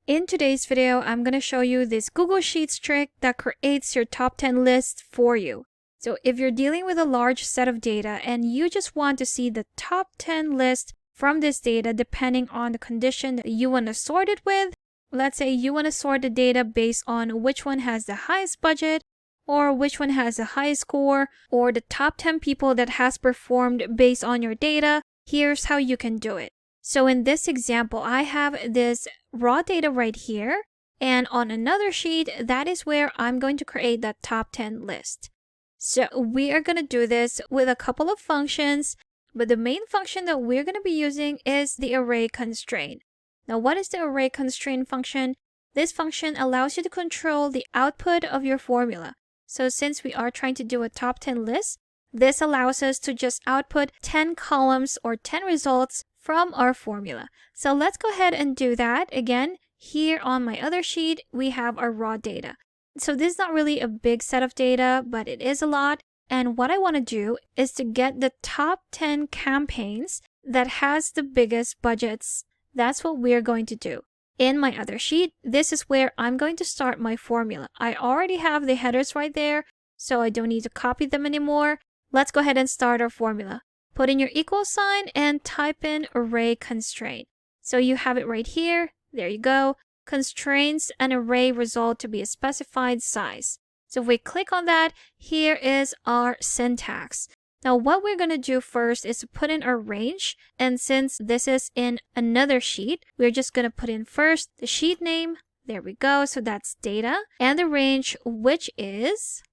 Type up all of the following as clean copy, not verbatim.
In today's video, I'm going to show you this Google Sheets trick that creates your top 10 list for you. So if you're dealing with a large set of data and you just want to see the top 10 list from this data depending on the condition that you want to sort it with, let's say you want to sort the data based on which one has the highest budget or which one has the highest score or the top 10 people that has performed based on your data, here's how you can do it. So in this example, I have this raw data right here, and on another sheet, that is where I'm going to create that top 10 list. So we are going to do this with a couple of functions, but the main function that we're going to be using is the array constraint. Now, what is the array constraint function? This function allows you to control the output of your formula. So since we are trying to do a top 10 list, this allows us to just output 10 columns or 10 results from our formula. So let's go ahead and do that. Again, here on my other sheet, we have our raw data. So this is not really a big set of data, but it is a lot. And what I want to do is to get the top 10 campaigns that has the biggest budgets. That's what we're going to do. In my other sheet, this is where I'm going to start my formula. I already have the headers right there, so I don't need to copy them anymore. Let's go ahead and start our formula. Put in your equal sign and type in array constraint. So you have it right here. There you go. Constraints an array result to be a specified size. So if we click on that, here is our syntax. Now what we're going to do first is to put in our range. And since this is in another sheet, we're just going to put in first the sheet name. There we go. So that's data. And the range, which is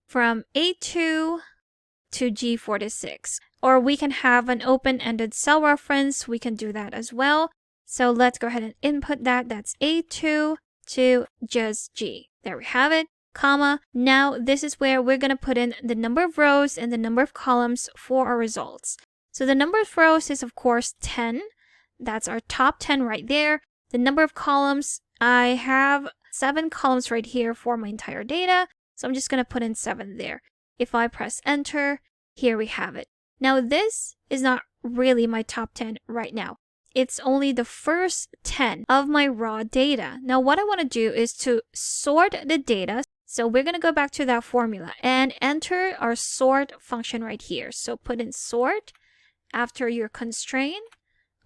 from A2 to G46. Or we can have an open-ended cell reference. We can do that as well. So let's go ahead and input that. That's A2 to just G. There we have it, comma. Now this is where we're going to put in the number of rows and the number of columns for our results. So the number of rows is of course 10. That's our top 10 right there. The number of columns, I have 7 columns right here for my entire data. So I'm just going to put in 7 there. If I press enter, here we have it. Now this is not really my top 10 right now. It's only the first 10 of my raw data. Now what I want to do is to sort the data. So we're going to go back to that formula and enter our sort function right here. So put in sort after your constraint,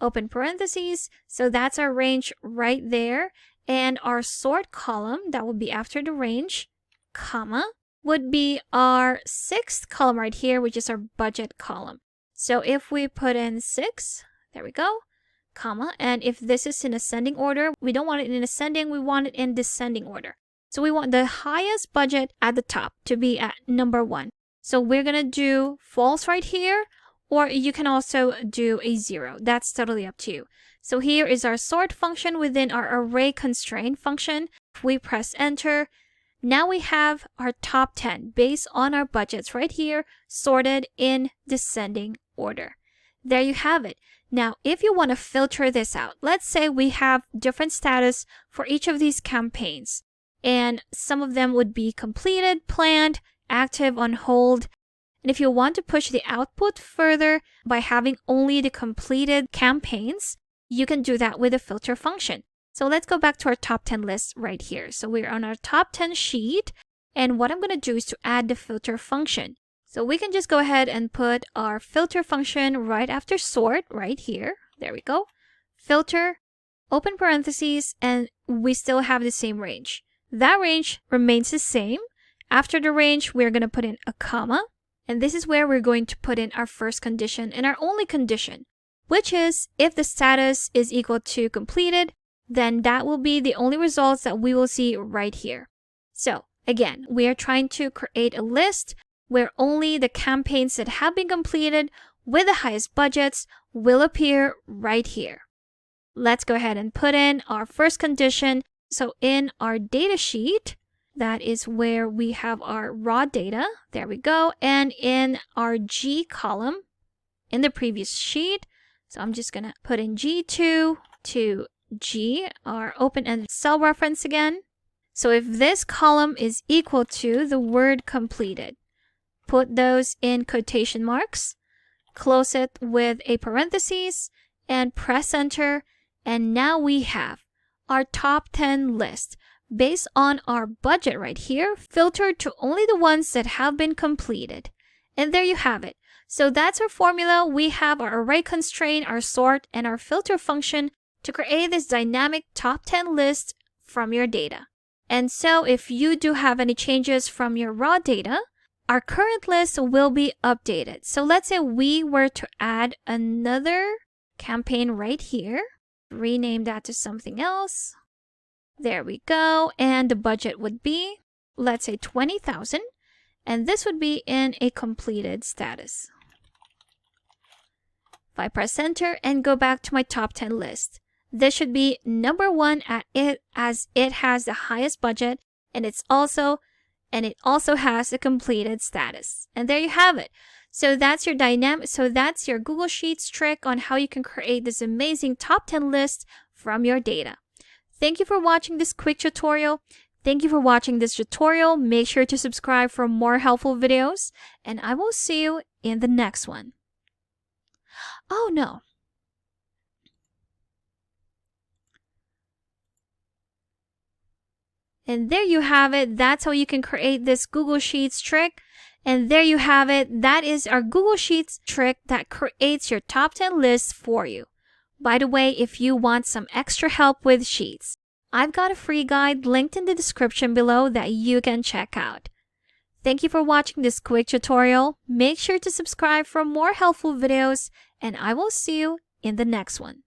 open parentheses. So that's our range right there. And our sort column, that will be after the range, comma, would be our 6th column right here, which is our budget column. So if we put in 6, there we go, comma, and if this is in ascending order, we don't want it in ascending, we want it in descending order. So we want the highest budget at the top to be at number 1. So we're going to do false right here, or you can also do a 0. That's totally up to you. So here is our sort function within our array constraint function. If we press enter, now we have our top 10 based on our budgets right here, sorted in descending order. There you have it. Now, if you want to filter this out, let's say we have different status for each of these campaigns, and some of them would be completed, planned, active, on hold. And if you want to push the output further by having only the completed campaigns, you can do that with a filter function. So let's go back to our top 10 list right here. So we're on our top 10 sheet, and what I'm going to do is to add the filter function. So we can just go ahead and put our filter function right after sort right here. There we go. Filter, open parentheses, and we still have the same range. That range remains the same. After the range, we're going to put in a comma, and this is where we're going to put in our first condition and our only condition, which is if the status is equal to completed, then that will be the only results that we will see right here. So again, we are trying to create a list where only the campaigns that have been completed with the highest budgets will appear right here. Let's go ahead and put in our first condition. So in our data sheet, that is where we have our raw data. There we go. And in our G column in the previous sheet, so I'm just going to put in G2 to G, our open-ended cell reference again. So if this column is equal to the word completed, put those in quotation marks, close it with a parentheses, and press enter. And now we have our top 10 list based on our budget right here, filtered to only the ones that have been completed. And there you have it. So that's our formula. We have our array constraint, our sort, and our filter function to create this dynamic top 10 list from your data. And so if you do have any changes from your raw data, our current list will be updated. So let's say we were to add another campaign right here, rename that to something else. There we go. And the budget would be, let's say 20,000. And this would be in a completed status. If I press enter and go back to my top 10 list, this should be number 1 at it, as it has the highest budget, and it also has a completed status. And there you have it. So that's your Google Sheets trick on how you can create this amazing top 10 list from your data. Thank you for watching this quick tutorial. Thank you for watching this tutorial. Make sure to subscribe for more helpful videos, and I will see you in the next one. Oh no. And there you have it. That's how you can create this Google Sheets trick. And there you have it. That is our Google Sheets trick that creates your top 10 lists for you. By the way, if you want some extra help with Sheets, I've got a free guide linked in the description below that you can check out. Thank you for watching this quick tutorial. Make sure to subscribe for more helpful videos, and I will see you in the next one.